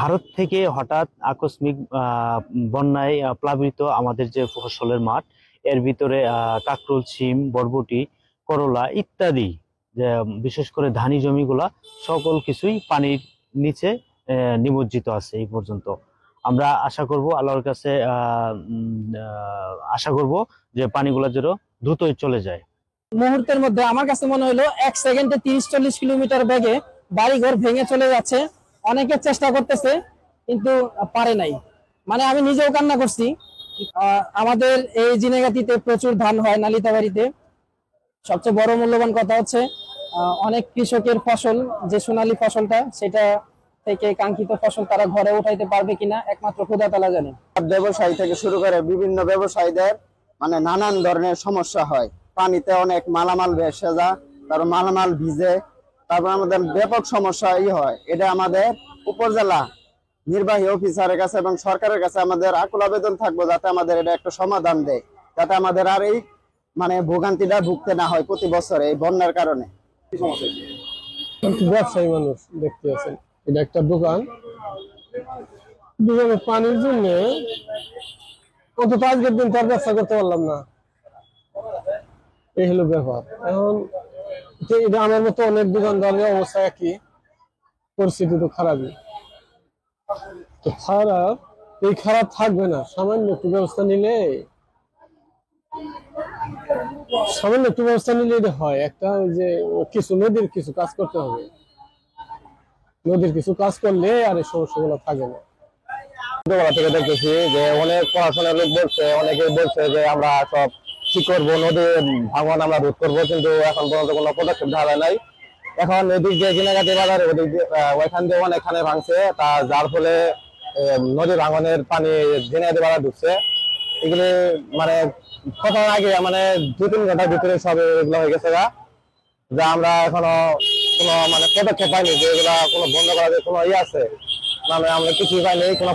ভারত থেকে হঠাৎ আকস্মিক বন্যায় প্লাবিত আমাদের যে ফসলের মাঠ, এর ভিতরে কাকরোল, শিম, বরবটি, করলা ইত্যাদি, যে বিশেষ করে ধানি জমিগুলা সকল কিছুই পানির নিচে নিমজ্জিত আছে এই পর্যন্ত। আমরা আশা করব আল্লাহর কাছে আশা করব যে পানিগুলা যেন দ্রুতই চলে যায়। মুহূর্তের মধ্যে আমার কাছে মনে হলো 1 সেকেন্ডে 30-40 কিলোমিটার বেগে বাড়িঘর ভেঙে চলে যাচ্ছে। অনেকে চেষ্টা করতেছে কিন্তু পারে নাই। মানে আমি নিজেও কান্না করছি। আমাদের এই জিনেগাতিতে প্রচুর ধান হয়, নালিতাবাড়িতে। সবচেয়ে বড় মূল্যবান কথা হচ্ছে অনেক কৃষকের ফসল, যে সোনালী ফসলটা, সেটা থেকে কাঙ্ক্ষিত ফসল তারা ঘরে উঠাইতে পারবে কিনা একমাত্র খোদা তাআলা জানে। ব্যবসায়ী থেকে শুরু করে বিভিন্ন ব্যবসায়ীদের মানে নানান ধরনের সমস্যা হয়। পানিতে অনেক মালামাল ভেসে যায়, তারপর মালামাল ভিজে, তারপর আমাদের ব্যাপক সমস্যা হয়। এটা আমাদের উপজেলা নির্বাহী অফিসারের কাছে এবং সরকারের কাছে আমাদের আকুল আবেদন থাকবো, যাতে আমাদের এটা একটা সমাধান দেয়, যাতে আমাদের আর এই মানে ভোগান্তিটা ভুগতে না হয় প্রতি বছর এই বন্যার কারণে। ব্যবসায়ী মানুষ দেখতে আছেন, এটা একটা দোকান, দোকানে পানির জন্য অন্তত আজকের দিন তার ব্যবসা করতে পারলাম না। এই হলো ব্যাপার। এখন এটা আমার মতো অনেক দোকানদারের অবস্থা একই, পরিস্থিতি তো খারাপই। তো খারাপ, এই খারাপ থাকবে না। সামান্য একটু ব্যবস্থা নিলে এটা হয়। একটা ওই যে কিছু নদীর কিছু কাজ করতে হবে, নদীর কিছু কাজ করলে আর এই সমস্যাগুলো থাকে না। ছোটবেলা থেকে দেখতেছি যে অনেক পড়াশোনার লোক বলছে, অনেকে বলছে যে আমরা সব ঠিক করবো, নদীর ভাঙন আমরা রোধ করবো, কিন্তু এখন পর্যন্ত কোনো পদক্ষেপ ঢালা নাই। এখন এদিক দিয়ে জিনাগাতি বাজার, ওদিক দিয়ে ওইখান দিয়ে অনেকখানে ভাঙছে, তা যার ফলে নদীর ভাঙনের পানি জিনাগাতি বাজার ঢুকছে। এগুলি মানে কখন আগে মানে 2-3 ঘন্টার ভিতরে সব এগুলো হয়ে গেছে যা আমরা এখনো কোনো মানে পদক্ষেপ পাইনি যে এগুলা কোনো বন্ধ করার কোনো আছে, মানে আমরা কিছুই পাইনি। কোনো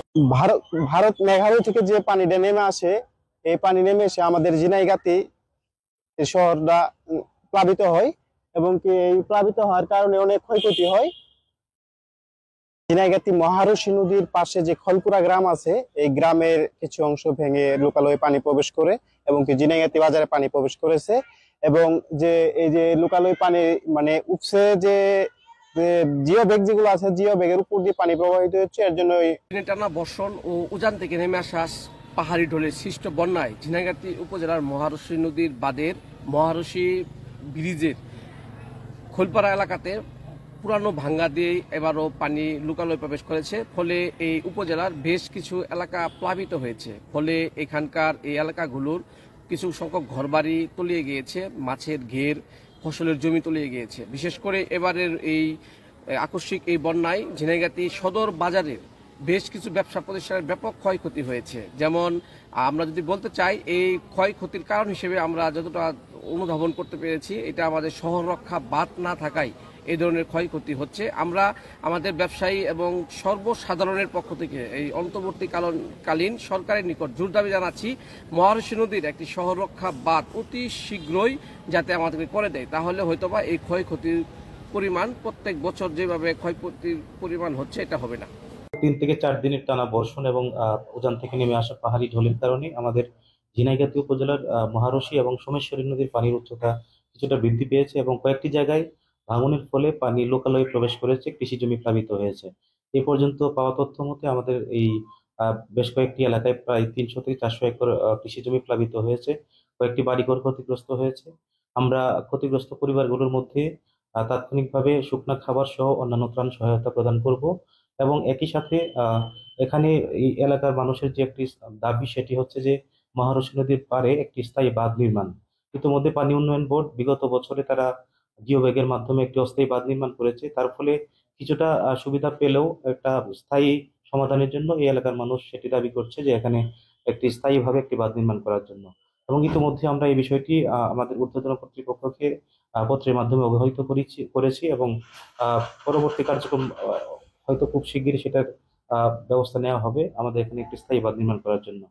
ভারত মেঘালয় থেকে যে পানিটা নেমে আসে, এই পানি নেমে এসে আমাদের ঝিনাইগাতি এই শহরটা প্লাবিত হয়, এবং কি এই প্লাবিত হওয়ার কারণে অনেক ক্ষয়ক্ষতি হয়। ঝিনাইগাতি মহারশী নদীর পাশে যে খলপুরা গ্রাম আছে, এই গ্রামের কিছু অংশ ভেঙে লোকালয়ে পানি প্রবেশ করে, এবং কি ঝিনাইগাতি বাজারে পানি প্রবেশ করেছে। এবং যে এই যে লোকালয় পানি মানে উপসে যে জিও ব্যাগ যেগুলো আছে, জিও ব্যাগের উপর দিয়ে পানি প্রবাহিত হচ্ছে। এর জন্য টানা বর্ষণ ও উজান থেকে নেমে আসা পাহাড়ি ঢলে সৃষ্ট বন্যায় ঝিনাইগাতি উপজেলার মহারশী নদীর বাঁধের মহারশী ব্রিজের খোলপাড়া এলাকাতে পুরানো ভাঙ্গা দিয়ে এবারও পানি লোকালয়ে প্রবেশ করেছে। ফলে এই উপজেলার বেশ কিছু এলাকা প্লাবিত হয়েছে। ফলে এখানকার এই এলাকাগুলোর কিছু সংখ্যক ঘরবাড়ি তলিয়ে গিয়েছে, মাছের ঘের, ফসলের জমি তলিয়ে গিয়েছে। বিশেষ করে এবারের এই আকস্মিক এই বন্যায় ঝিনাইগাতি সদর বাজারের বেশ কিছু ব্যবসা প্রতিষ্ঠানের ব্যাপক ক্ষয়ক্ষতি হয়েছে। যেমন আমরা যদি বলতে চাই, এই ক্ষয়ক্ষতির কারণ হিসেবে আমরা যতটা অনুধাবন করতে পেরেছি, এটা আমাদের শহর রক্ষা বাঁধ না থাকায় এই ধরনের ক্ষয়ক্ষতি হচ্ছে। আমরা আমাদের ব্যবসায়ী এবং সর্বসাধারণের পক্ষ থেকে এই অন্তর্বর্তীকালীন সরকারের নিকট জোর দাবি জানাচ্ছি, মহারশী নদীর একটি শহর রক্ষা বাঁধ অতি শীঘ্রই যাতে আমাদেরকে করে দেয়। তাহলে হয়তোবা এই ক্ষয়ক্ষতির পরিমাণ প্রত্যেক বছর যেভাবে ক্ষয়ক্ষতির পরিমাণ হচ্ছে এটা হবে না। 3 থেকে 4 দিনের টানা বর্ষণ এবং উজান থেকে নেমে আসা পাহাড়ি ঢলের কারণে আমাদের ঝিনাইগাতি উপজেলার মহারশী এবং সোমেশ্বরী নদীর পানির উচ্চতা কিছুটা বৃদ্ধি পেয়েছে, এবং কয়েকটি জায়গায় ভাঙনের ফলে পানি লোকালয়ে প্রবেশ করেছে, কৃষি জমি প্লাবিত হয়েছে। এ পর্যন্ত পাওয়া তথ্য মতে আমাদের এই বেশ কয়েকটি এলাকায় প্রায় 300 থেকে 400 একর কৃষি জমি প্লাবিত হয়েছে, কয়েকটি বাড়িঘর ক্ষতিগ্রস্ত হয়েছে। আমরা ক্ষতিগ্রস্ত পরিবারগুলোর মধ্যে তাৎক্ষণিকভাবে শুকনা খাবার সহ অন্যান্য ত্রাণ সহায়তা প্রদান করব, এবং একই সাথে এখানে এই এলাকার মানুষের যে একটি দাবি, সেটি হচ্ছে যে মহারশী নদীর পাড়ে একটি স্থায়ী বাঁধ নির্মাণ। ইতিমধ্যে পানি উন্নয়ন বোর্ড বিগত বছরে তারা জিও ব্যাগের মাধ্যমে একটি অস্থায়ী বাঁধ নির্মাণ করেছে। তার ফলে কিছুটা সুবিধা পেলেও একটা স্থায়ী সমাধানের জন্য এই এলাকার মানুষ সেটি দাবি করছে যে এখানে একটি স্থায়ীভাবে একটি বাঁধ নির্মাণ করার জন্য। এবং ইতিমধ্যে আমরা এই বিষয়টি আমাদের ঊর্ধ্বতন কর্তৃপক্ষকে পত্রের মাধ্যমে অবহিত করেছি, এবং পরবর্তী কার্যক্রম হয়তো খুব শিগগিরই সেটার ব্যবস্থা নেওয়া হবে আমাদের এখানে একটি স্থায়ী বাঁধ নির্মাণ করার জন্য।